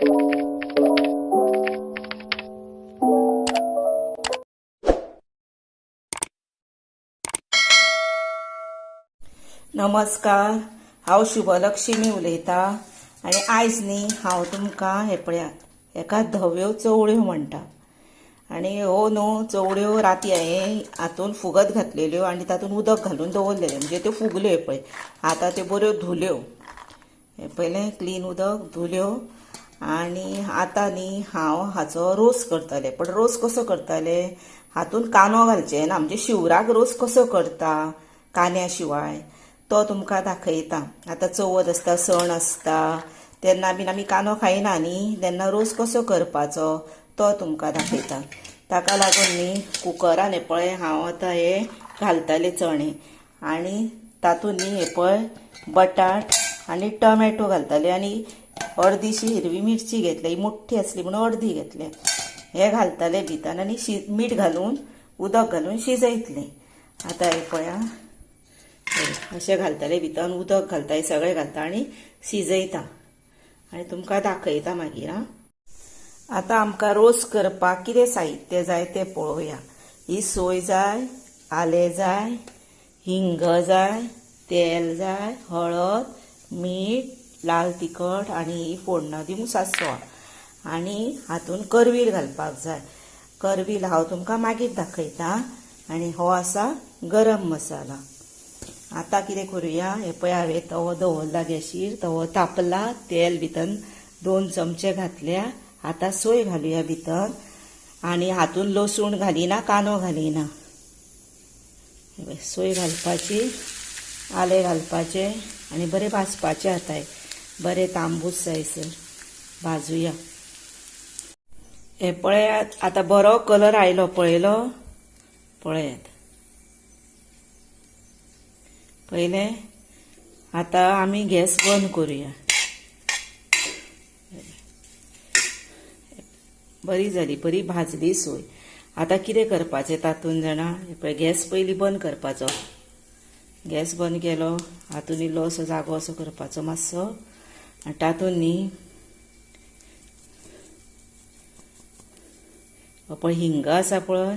नमस्कार, हांव शुभलक्ष्मी उलयतां आनी आयज न्ही हांव तुमकां हे पळयात एका धव्यो चवळ्यो म्हणटा आनी हो न्हू चवळ्यो राती हांवें हातून फुगत घातलेल्यो आनी तातूंत उदक घालून दवरलेलें म्हणजे त्यो फुगल्यो पळय. आतां त्यो बऱ्यो धुल्यो, हे पयलें क्लीन उदक धुल्यो आनी आतां न्ही हांव हाचो रोस करतलें. पण रोस कसो करतलें, हातूंत कांदो घालचें ना, म्हणजे शिवराक रोस कसो करता कांद्या शिवाय तो तुमकां दाखयता. आतां चवथ आसता, सण आसता, तेन्ना बीन आमी कांदो खायना न्ही, तेन्ना रोस कसो करपाचो तो तुमकां दाखयता. ताका लागून न्ही कुकरान हे पळय हांव आतां हे घालतलें चणे आनी तातूंत न्ही हे पळय बटाट आनी टोमॅटो घालतलें आनी अर्दीशी हिरवी मिरची घेतली, ही मोठी आसली म्हणून अर्दी घेतली. हे घालतलें भितर आनी मीठ घालून उदक घालून शिजयतलें. आतां हे पळया अशें घालतलें भितर, उदक घालता, हे सगळें घालता आनी शिजयता आनी तुमकां दाखयता मागीर. आतां आमकां रोस करपाक कितें साहित्य जाय तें पळोवया. ही सोय जाय, आलें जाय, हिंग जाय, तेल जाय, हळद, मीठ, लाल तिखट आनी ही फोडणो दिवंक सांसव आनी हातून करवील घालपाक जाय. करवील हांव तुमकां मागीर दाखयता. आनी हो आसा गरम मसाला. आतां कितें करुया, हे पळय हांवें तवो दवरला गॅशीर, तवो तापला, तेल भितर 2 चमचे घातल्या. आतां सोय घालुया भितर आनी हातून लसूण घालिना, कांदो घालिना. सोय घालपाची, आलें घालपाचें आनी बरें भाजपाचें. आतां बरें तांबूस जायसर भाजुया. हे पळयात आतां बरो कलर आयलो, पळयलो पळयात. पयलें आतां आमी गॅस बंद करुया. बरी जाली, बरी भाजली सोय. आतां कितें करपाचें तातूंत जाणा, पळय गॅस पयलीं बंद करपाचो. गॅस बंद केलो, हातून इल्लो असो जागो असो करपाचो मातसो आनी तातूंत न्ही पळय हिंग आसा पळय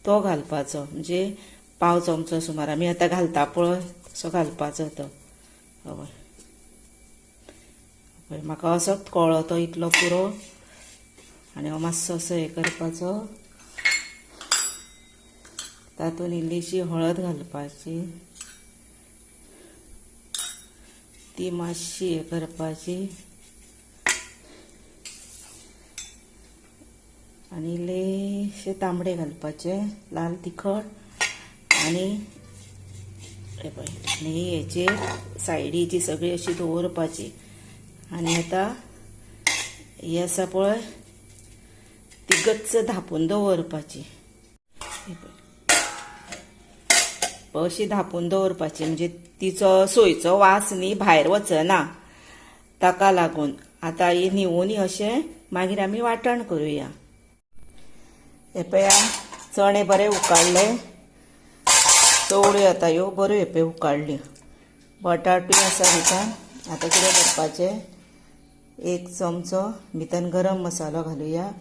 तो घालपाचो, म्हणजे पाव चमचो सुमार आमी आतां घालता पळय तसो घालपाचो तो. पळय म्हाका असो कळ्ळो तो इतलो पुरो आनी हो मातसो असो हे करपाचो. तातूंत इल्लीशी हळद घालपाची, ती मातशी हे करपाची आनी इल्लेशे तांबडे घालपाचे, लाल तिखट आनी हे पळय हेचे सायडीची सगळी अशी दवरपाची. आनी आतां ही आसा पळय ती गच्च धापून दवरपाची. अशी धापून दवरपाची म्हणजे तिचो सोयचो वास न्ही भायर वचना, ताका लागून. आतां ही न्हिवून अशें मागीर आमी वांटण करुया. हे पळया चणे बरे उकाडले, चवळ्यो आतां ह्यो बऱ्यो हे पळय उकाडल्यो, बटाटूय आसा भितर. आतां कितें करपाचें, 1 चमचो भितर गरम मसालो घालुया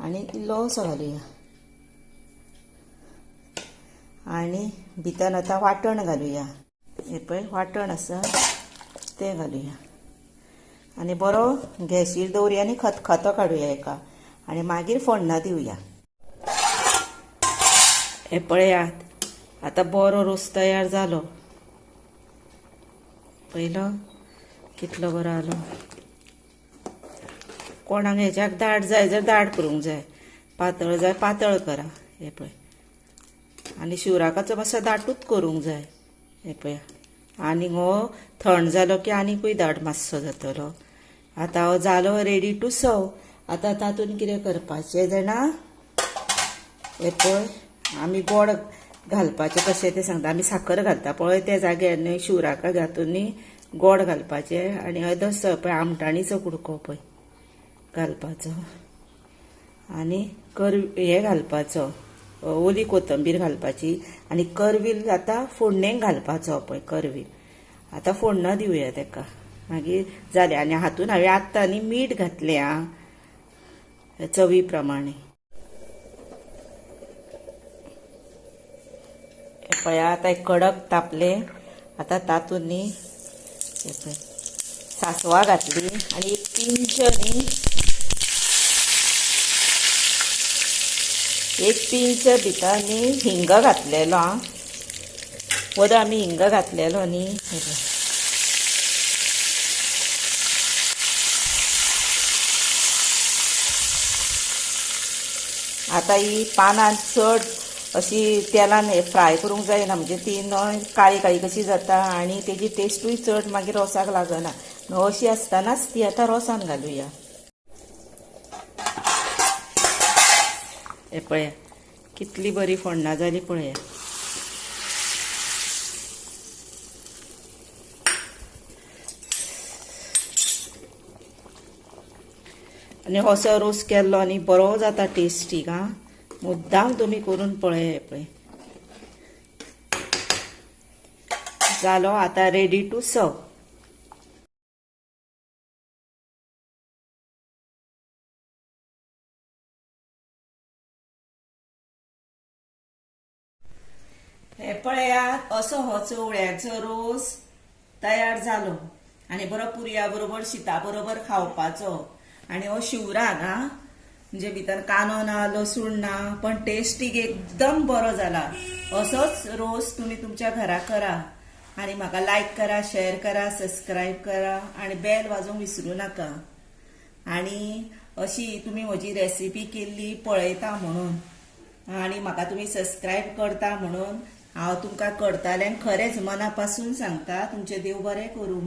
आनी इल्लोसो घालुया आनी भितर आतां वांटण घालुया. हे पळय वांटण आसा तें घालुया आनी बरो गॅसीर दवरुया आनी खतखतो काडुया हेका आनी मागीर फोडणो दिवया. हे पळयात आतां बरो रोस तयार जालो. पयलो कितलो बरो जालो. कोणाक हेच्याक दाट जाय जाल्यार दाट करूंक जाय, पातळ जाय पातळ करा. हे पळय आनी शिवराकाचो मातसो दाटूच करूंक जाय. हे पळया आनी हो थंड जालो की आनीकूय दाट मातसो जातलो. आतां हो जालो रेडी टू सर्व. आतां तातूंत कितें करपाचें जाणा, हे पळय आमी गोड घालपाचें कशें तें सांगता. आमी साखर घालता पळय त्या जाग्यार न्ही शिवराकाक हातून न्ही गोड घालपाचें आनी अदस पळय आमटाणीचो कुडको पळय घालपाचो आनी हे घालपाचो, ओली कोथंबीर घालपाची आनी करवील आतां फोडणेक घालपाचो पळय करवील. आतां फोडणो दिवया तेका. मागीर जालें आनी हातून हांवें आत्तां न्ही मीठ घातलें आं चवी प्रमाणे. पळय आतां एक कडक तापलें. आतां तातूंत न्ही सांसवां घातली आनी एक पिंच न्ही एक पिंच भितर न्ही हिंग घातलेलो आं. वद आमी हिंग घातलेलो न्ही. आतां ही पानां चड अशी तेलान फ्राय करूंक जायना म्हणजे ती काळी काळी कशी जाता आनी तेजी टेस्टूय चड मागीर रोसाक लागना. अशी आसतनाच ती आतां रोसान घालुया. हे पळया कितली बरी फोण्णां जाली पळया. आनी असो रोस केल्लो न्ही बरो जाता टेस्टीक आं. मुद्दाम तुमी करून पळय. हे पळय जालो आतां रेडी टू सर्व. हे पळयात असो हो चवळ्याचो रोस तयार जालो आनी बरो पुरया बरोबर शिता बरोबर खावपाचो. आनी हो शिवराक आं म्हणजे भितर कांदो ना लसूण ना पण टेस्टीक एकदम बरो जाला. असोच रोस तुमी तुमच्या घरा करा आनी म्हाका लायक करा, शेअर करा, सबस्क्रायब करा आनी बेल वाजोवंक विसरू नाका. आनी अशी तुमी म्हजी रेसिपी केल्ली पळयता म्हणून आनी म्हाका तुमी सबस्क्रायब करता म्हणून हांव तुमकां करतालें खरेंच मना पासून सांगता. तुमचें देव बरें करूं.